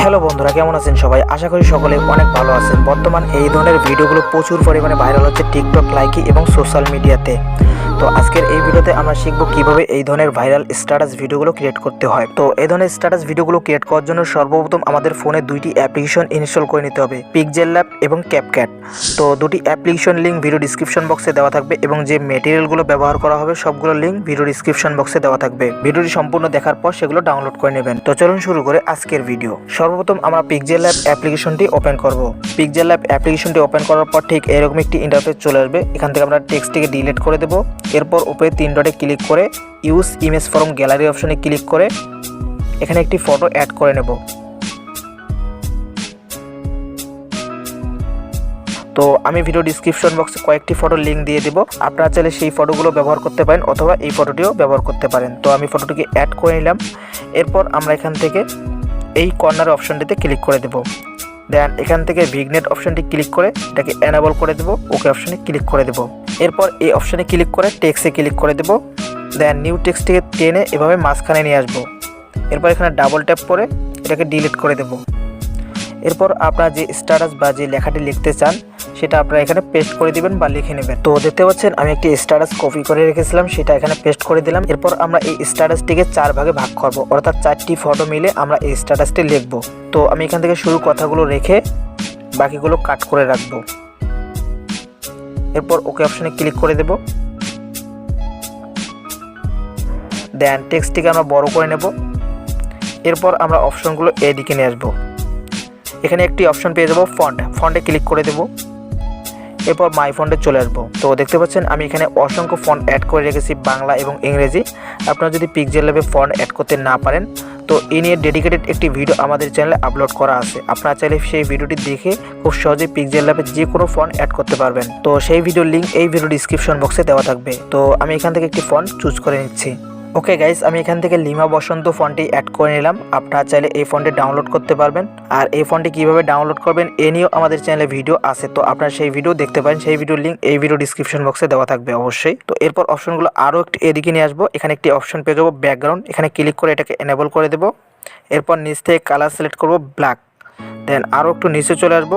Hello বন্ধুরা, কেমন আছেন সবাই? আশা করি সকলে অনেক ভালো আছেন। বর্তমান এই ধরনের ভিডিওগুলো প্রচুর পরিমাণে ভাইরাল হচ্ছে টিকটক, লাইকি এবং সোশ্যাল মিডিয়াতে। তো আজকের এই ভিডিওতে আমরা শিখব কিভাবে এই ধরনের ভাইরাল স্ট্যাটাস ভিডিওগুলো ক্রিয়েট করতে হয়। তো এই ধরনের স্ট্যাটাস ভিডিওগুলো ক্রিয়েট করার জন্য সর্বপ্রথম আমাদের ফোনে দুইটি অ্যাপ্লিকেশন ইনস্টল করে নিতে হবে, পিক্সেলল্যাব এবং ক্যাপকাট। তো দুটি অ্যাপ্লিকেশন লিঙ্ক ভিডিও ডিসক্রিপশন বক্সে দেওয়া থাকবে এবং যে ম্যাটেরিয়ালগুলো ব্যবহার করা হবে সবগুলো লিঙ্ক ভিডিও ডিসক্রিপশন বক্সে দেওয়া থাকবে। ভিডিওটি সম্পূর্ণ দেখার পর সেগুলো ডাউনলোড করে নেবেন। তো চলুন শুরু করে আজকের ভিডিও। সর্বপ্রথম আমরা পিক্সেলল্যাব অ্যাপ্লিকেশনটি ওপেন করব। পিক্সেলল্যাব অ্যাপ্লিকেশনটি ওপেন করার পর ঠিক এরকম একটি ইন্টারফেস চলে আসবে। এখান থেকে আমরা টেক্সটটিকে ডিলিট করে দেব। এরপর উপরে 3 ডটে ক্লিক করে ইউজ ইমেজ ফ্রম গ্যালারি অপশনে ক্লিক করে এখানে একটি ফটো অ্যাড করে নেব। তো আমি ভিডিও ডিসক্রিপশন বক্সে কয়েকটি ফটো লিঙ্ক দিয়ে দেব, আপনারা চাইলে সেই ফটোগুলো ব্যবহার করতে পারেন অথবা এই ফটোটিও ব্যবহার করতে পারেন। তো আমি ফটোটিকে অ্যাড করে নিলাম। এরপর আমরা এখান থেকে এই কর্নার অপশনটিতে ক্লিক করে দেব। দেন এখান থেকে ভিগনেট অপশনটি ক্লিক করে এটাকে এনেবল করে দেব, ওকে অপশনে ক্লিক করে দেব। এরপর এই অপশনে ক্লিক করে টেক্সটে ক্লিক করে দেব। দেন নিউ টেক্সটটিকে টেনে এভাবে মাঝখানে নিয়ে আসবো। এরপর এখানে ডাবল ট্যাপ করে এটাকে ডিলিট করে দেব। এরপর আপনারা যে স্ট্যাটাস বা যে লেখাটি লিখতে চান সেটা আপনারা এখানে পেস্ট করে দিবেন বা লিখে নেবেন। তো দেখতে পাচ্ছেন আমি একটি স্ট্যাটাস কপি করে রেখেছিলাম, সেটা এখানে পেস্ট করে দিলাম। এরপর আমরা এই স্ট্যাটাসটিকে 4 ভাগে ভাগ করব, অর্থাৎ 4টি ফটো মিলে আমরা এই স্ট্যাটাসটি লিখব। তো আমি এখান থেকে শুরু কথাগুলো রেখে বাকিগুলো কাট করে রাখবো। এরপর ওকে অপশনে ক্লিক করে দেব। দেন টেক্সটটিকে আমরা বড় করে নেব। এরপর আমরা অপশনগুলো এদিকে নিয়ে আসবো। এখানে একটি অপশন পেয়ে যাবো ফন্টে ক্লিক করে দেব। এরপর মাই ফন্টে চলে আসবো। তো দেখতে পাচ্ছেন আমি এখানে অসংখ্য ফন্ট অ্যাড করে রেখেছি, বাংলা এবং ইংরেজি। আপনারা যদি পিক্সেলল্যাবে ফন্ট অ্যাড করতে না পারেন তো এই নিয়ে ডেডিকেটেড একটি ভিডিও আমাদের চ্যানেলে আপলোড করা আছে, আপনারা চাইলে সেই ভিডিওটি দেখে খুব সহজেই পিক্সেলল্যাবে যে কোনো ফন্ট অ্যাড করতে পারবেন। তো সেই ভিডিওর লিঙ্ক এই ভিডিও ডিসক্রিপশন বক্সে দেওয়া থাকবে। তো আমি এখান থেকে একটি ফন্ট চুজ করে নিচ্ছি। ওকে গাইস, আমি এখান থেকে লিমা বসন্ত ফন্টটি অ্যাড করে নিলাম। আপনারা চাইলে এই ফন্টটি ডাউনলোড করতে পারবেন। আর এই ফন্টটি কীভাবে ডাউনলোড করবেন এ নিয়েও আমাদের চ্যানেলে ভিডিও আছে, তো আপনারা সেই ভিডিও দেখতে পারেন। সেই ভিডিওর লিঙ্ক এই ভিডিও ডিসক্রিপশন বক্সে দেওয়া থাকবে অবশ্যই। তো এরপর অপশনগুলো আরও একটু এদিকে নিয়ে আসবো। এখানে একটি অপশন পেয়ে যাবো ব্যাকগ্রাউন্ড, এখানে ক্লিক করে এটাকে এনেবল করে দেবো। এরপর নিচ থেকে কালার সিলেক্ট করবো ব্ল্যাক। দেন আরও একটু নিচে চলে আসবো।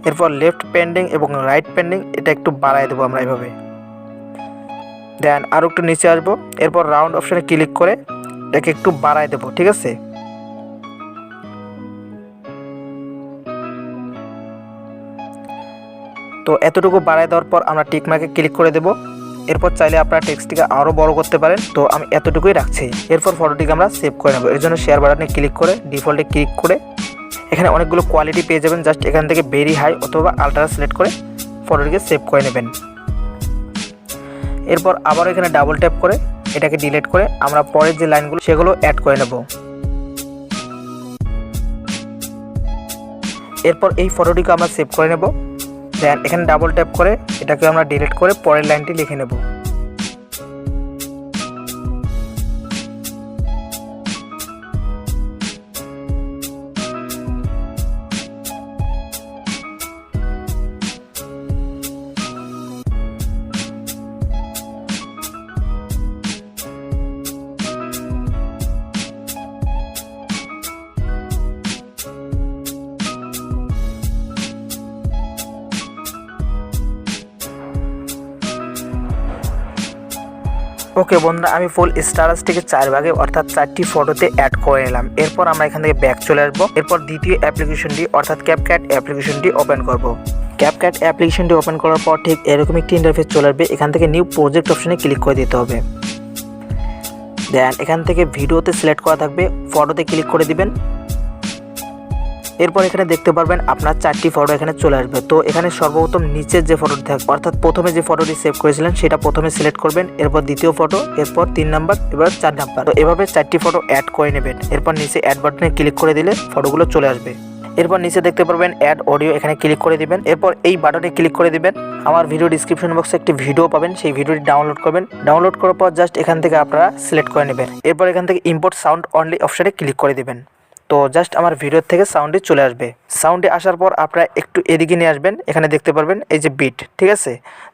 এরপর লেফট পেন্ডিং এবং রাইট পেন্ডিং এটা একটু বাড়ায় দেবো আমরা এভাবে। দেন আরও একটু নিচে আসবো। এরপর রাউন্ড অপশনে ক্লিক করে এটাকে একটু বাড়ায় দেবো, ঠিক আছে। তো এতটুকু বাড়ায় দেওয়ার পর আমরা টিক মার্কে ক্লিক করে দেবো। এরপর চাইলে আপনারা টেক্সটটিকে আরও বড় করতে পারেন, তো আমি এতটুকুই রাখছি। এরপর ফটোটিকে আমরা সেভ করে নেব। এর জন্য শেয়ার বাটনে ক্লিক করে ডিফল্টে ক্লিক করে এখানে অনেকগুলো কোয়ালিটি পেয়ে যাবেন। জাস্ট এখান থেকে ভেরি হাই অথবা আলট্রা সিলেক্ট করে ফটোটিকে সেভ করে নেবেন। এরপর আবার এখানে ডাবল ট্যাপ করে এটাকে ডিলিট করে আমরা পরের যে লাইনগুলো সেগুলো অ্যাড করে নেব। এরপর এই ফটোটিকে আমরা সেভ করে নেব। দেন এখানে ডাবল ট্যাপ করে এটাকে আমরা ডিলিট করে পরের লাইনটি লিখে নেব। ওকে বন্ধুরা, আমি ফুল স্ট্যাটাসটিকে 4 ভাগে অর্থাৎ 4টি ফটোতে অ্যাড করে নিলাম। এরপর আমরা এখান থেকে ব্যাক চলে আসবো। এরপর দ্বিতীয় অ্যাপ্লিকেশনটি অর্থাৎ ক্যাপকাট অ্যাপ্লিকেশনটি ওপেন করব। ক্যাপকাট অ্যাপ্লিকেশনটি ওপেন করার পর ঠিক এরকম একটি ইন্টারফেস চলে আসবে। এখান থেকে নিউ প্রজেক্ট অপশনে ক্লিক করে দিতে হবে। দেন এখান থেকে ভিডিওতে সিলেক্ট করা থাকবে, ফটোতে ক্লিক করে দিবেন। এরপর এখানে দেখতে পারবেন আপনার 4টি ফটো এখানে চলে আসবে। তো এখানে সর্বপ্রথম নিচের যে ফটোটি থাকবে অর্থাৎ প্রথমে যে ফটোটি সেভ করেছিলেন সেটা প্রথমে সিলেক্ট করবেন। এরপর দ্বিতীয় ফটো, এরপর 3 নাম্বার, এবার 4 নাম্বার। তো এভাবে 4টি ফটো অ্যাড করে নেবেন। এরপর নিচে অ্যাড বাটনে ক্লিক করে দিলে ফটোগুলো চলে আসবে। এরপর নিচে দেখতে পারবেন অ্যাড অডিও, এখানে ক্লিক করে দিবেন। এরপর এই বাটনে ক্লিক করে দিবেন। আমার ভিডিও ডিসক্রিপশন বক্সে একটি ভিডিও পাবেন, সেই ভিডিওটি ডাউনলোড করবেন। ডাউনলোড করার পর জাস্ট এখান থেকে আপনারা সিলেক্ট করে নেবেন। এরপর এখান থেকে ইম্পোর্ট সাউন্ড অনলি অপশনে ক্লিক করে দিবেন। তো জাস্ট আমার ভিডিও থেকে সাউন্ডে চলে আসবে। সাউন্ডে আসার পর আপনারা একটু এদিকে নিয়ে আসবেন। এখানে দেখতে পারবেন এই যে বিট, ঠিক আছে।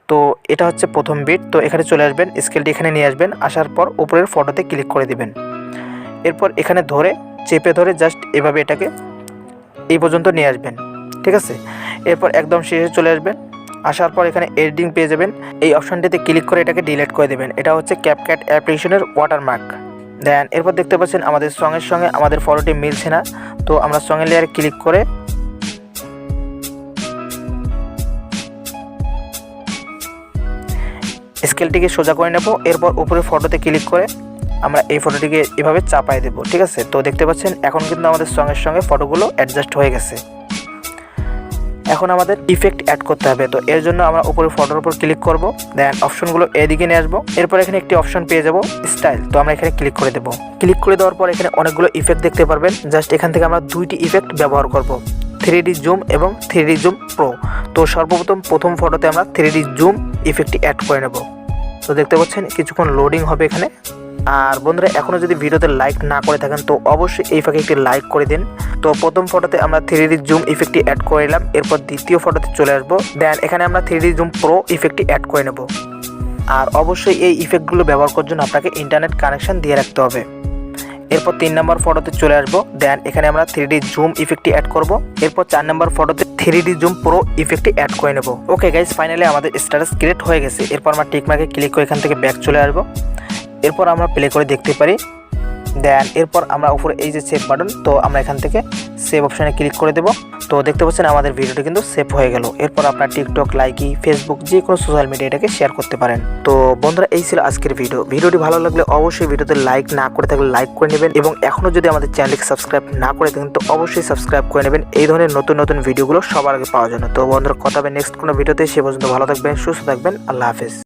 তো এটা হচ্ছে প্রথম বিট। তো এখানে চলে আসবেন, স্কেলটি এখানে নিয়ে আসবেন। আসার পর উপরের ফটোতে ক্লিক করে দিবেন। এরপর এখানে ধরে চেপে ধরে জাস্ট এভাবে এটাকে এই পর্যন্ত নিয়ে আসবেন, ঠিক আছে। এরপর একদম শেষে চলে আসবেন, আসার পর এখানে এডিটিং পেয়ে যাবেন। এই অপশানটিতে ক্লিক করে এটাকে ডিলিট করে দেবেন। এটা হচ্ছে ক্যাপকাট অ্যাপ্লিকেশনের ওয়াটারমার্ক। দেন এরপর দেখতে পাচ্ছেন আমাদের সঙ্গের সঙ্গে আমাদের ফটোটি মিলছে না, তো আমরা সঙ্গের লেয়ারে ক্লিক করে স্কেলটিকে সোজা করে নেব। এরপর উপরে ফটোতে ক্লিক করে আমরা এই ফটোটিকে এভাবে চাপাই দেব, ঠিক আছে। তো দেখতে পাচ্ছেন এখন কিন্তু আমাদের সঙ্গের সঙ্গে ফটোগুলো অ্যাডজাস্ট হয়ে গেছে। এখন আমাদের ইফেক্ট অ্যাড করতে হবে, তো এর জন্য আমরা উপরে ফটোর উপর ক্লিক করব। দেন অপশনগুলো এদিকে নিয়ে আসবো। এরপর এখানে একটি অপশন পেয়ে যাব স্টাইল, তো আমরা এখানে ক্লিক করে দেবো। ক্লিক করে দেওয়ার পর এখানে অনেকগুলো ইফেক্ট দেখতে পারবেন। জাস্ট এখান থেকে আমরা দুইটি ইফেক্ট ব্যবহার করব, 3D জুম এবং 3D জুম প্রো। তো সর্বপ্রথম প্রথম ফটোতে আমরা 3D জুম ইফেক্টটি অ্যাড করে নেব। তো দেখতে পাচ্ছেন কিছুক্ষণ লোডিং হবে এখানে। আর বন্ধুরা এখনও যদি ভিডিওতে লাইক না করে থাকেন তো অবশ্যই এই ফাঁকে একটি লাইক করে দিন। তো প্রথম ফটোতে আমরা 3D জুম ইফেক্টটি অ্যাড করে নিলাম। এরপর দ্বিতীয় ফটোতে চলে আসবো। দেন এখানে আমরা 3D জুম প্রো ইফেক্টটি অ্যাড করে নেব। আর অবশ্যই এই ইফেক্টগুলো ব্যবহার করার জন্য আপনাকে ইন্টারনেট কানেকশন দিয়ে রাখতে হবে। এরপর 3 নম্বর ফটোতে চলে আসবো। দেন এখানে আমরা 3D জুম ইফেক্টটি অ্যাড করব। এরপর 4 নম্বর ফটোতে 3D জুম প্রো ইফেক্টটি অ্যাড করে নেব। ওকে গাইস, ফাইনালি আমাদের স্ট্যাটাস ক্রিয়েট হয়ে গেছে। এরপর আমরা টিক মার্কে ক্লিক করে এখান থেকে ব্যাক চলে আসবো। এরপর আমরা প্লে করে দেখতে পারি। দেন এরপর আমরা উপরে এই যে সেভ বাটন, তো আমরা এখান থেকে সেভ অপশানে ক্লিক করে দেব। তো দেখতে পাচ্ছেন আমাদের ভিডিওটি কিন্তু সেভ হয়ে গেল। এরপর আপনার টিকটক, লাইকি, ফেসবুক যে কোনো সোশ্যাল মিডিয়া এটাকে শেয়ার করতে পারেন। তো বন্ধুরা এই ছিল আজকের ভিডিওটি ভালো লাগলে অবশ্যই ভিডিওতে লাইক না করে থাকলে লাইক করে নেবেন, এবং এখনও যদি আমাদের চ্যানেলকে সাবস্ক্রাইব না করে থাকেন তো অবশ্যই সাবস্ক্রাইব করে নেবেন এই ধরনের নতুন নতুন ভিডিওগুলো সবার আগে পাওয়ার জন্য। তো বন্ধুরা কথা হবে নেক্সট কোনো ভিডিওতে। সে পর্যন্ত ভালো থাকবেন, সুস্থ থাকবেন, আল্লাহ হাফেজ।